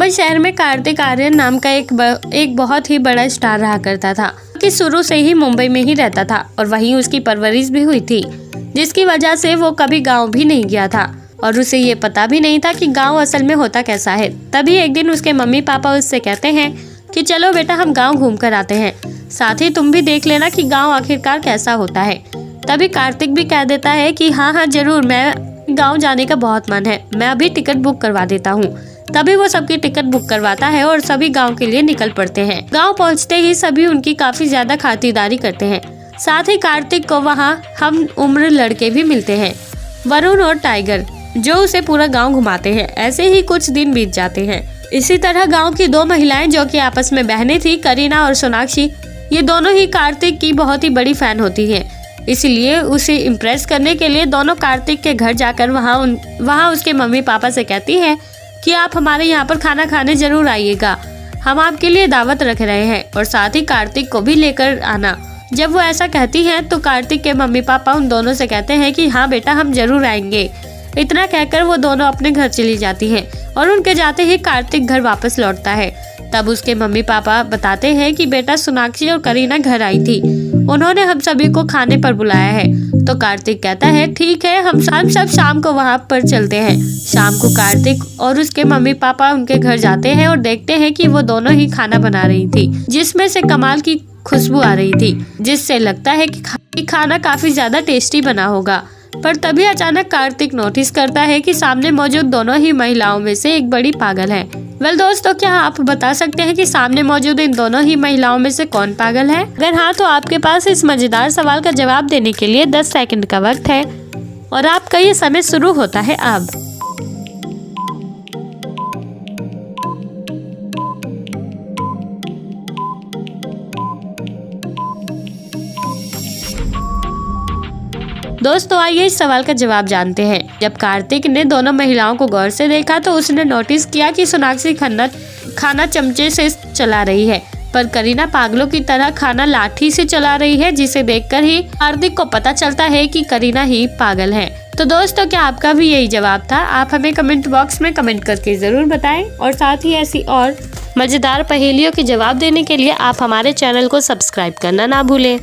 मुंबई शहर में कार्तिक आर्यन नाम का एक बहुत ही बड़ा स्टार रहा करता था कि शुरू से ही मुंबई में ही रहता था और वहीं उसकी परवरिश भी हुई थी, जिसकी वजह से वो कभी गांव भी नहीं गया था और उसे ये पता भी नहीं था कि गांव असल में होता कैसा है। तभी एक दिन उसके मम्मी पापा उससे कहते हैं कि चलो बेटा हम गाँव घूम कर आते हैं, साथ ही तुम भी देख लेना कि गाँव आखिरकार कैसा होता है। तभी कार्तिक भी कह देता है कि हाँ जरूर, मैं गाँव जाने का बहुत मन है, मैं अभी टिकट बुक करवा देता हूँ। तभी वो सबकी टिकट बुक करवाता है और सभी गांव के लिए निकल पड़ते हैं। गांव पहुंचते ही सभी उनकी काफी ज्यादा खातिरदारी करते हैं। साथ ही कार्तिक को वहां हम उम्र लड़के भी मिलते हैं, वरुण और टाइगर, जो उसे पूरा गांव घुमाते हैं। ऐसे ही कुछ दिन बीत जाते हैं। इसी तरह गांव की दो महिलाएं जो कि आपस में बहनें थी, करीना और सोनाक्षी, ये दोनों ही कार्तिक की बहुत ही बड़ी फैन होती है। इसलिए उसे इम्प्रेस करने के लिए दोनों कार्तिक के घर जाकर वहाँ उसके मम्मी पापा से कहती है कि आप हमारे यहाँ पर खाना खाने जरूर आइएगा, हम आपके लिए दावत रख रहे हैं और साथ ही कार्तिक को भी लेकर आना। जब वो ऐसा कहती हैं तो कार्तिक के मम्मी पापा उन दोनों से कहते हैं कि हाँ बेटा हम जरूर आएंगे। इतना कहकर वो दोनों अपने घर चली जाती हैं और उनके जाते ही कार्तिक घर वापस लौटता है। तब उसके मम्मी पापा बताते हैं कि बेटा सोनाक्षी और करीना घर आई थी, उन्होंने हम सभी को खाने पर बुलाया है। तो कार्तिक कहता है ठीक है, हम सब शाम को वहाँ पर चलते हैं। शाम को कार्तिक और उसके मम्मी पापा उनके घर जाते हैं और देखते हैं कि वो दोनों ही खाना बना रही थी, जिसमें से कमाल की खुशबू आ रही थी, जिससे लगता है कि खाना काफी ज्यादा टेस्टी बना होगा। पर तभी अचानक कार्तिक नोटिस करता है कि सामने मौजूद दोनों ही महिलाओं में से एक बड़ी पागल है। वेल दोस्तों, क्या आप बता सकते हैं कि सामने मौजूद इन दोनों ही महिलाओं में से कौन पागल है? अगर हाँ तो आपके पास इस मजेदार सवाल का जवाब देने के लिए 10 सेकंड का वक्त है और आपका ये समय शुरू होता है अब। दोस्तों आइए इस सवाल का जवाब जानते हैं। जब कार्तिक ने दोनों महिलाओं को गौर से देखा तो उसने नोटिस किया कि सोनाक्षी खाना चमचे से चला रही है, पर करीना पागलों की तरह खाना लाठी से चला रही है, जिसे देखकर ही कार्तिक को पता चलता है कि करीना ही पागल है। तो दोस्तों क्या आपका भी यही जवाब था? आप हमें कमेंट बॉक्स में कमेंट करके जरूर बताएं और साथ ही ऐसी और मजेदार पहेलियों के जवाब देने के लिए आप हमारे चैनल को सब्सक्राइब करना ना भूलें।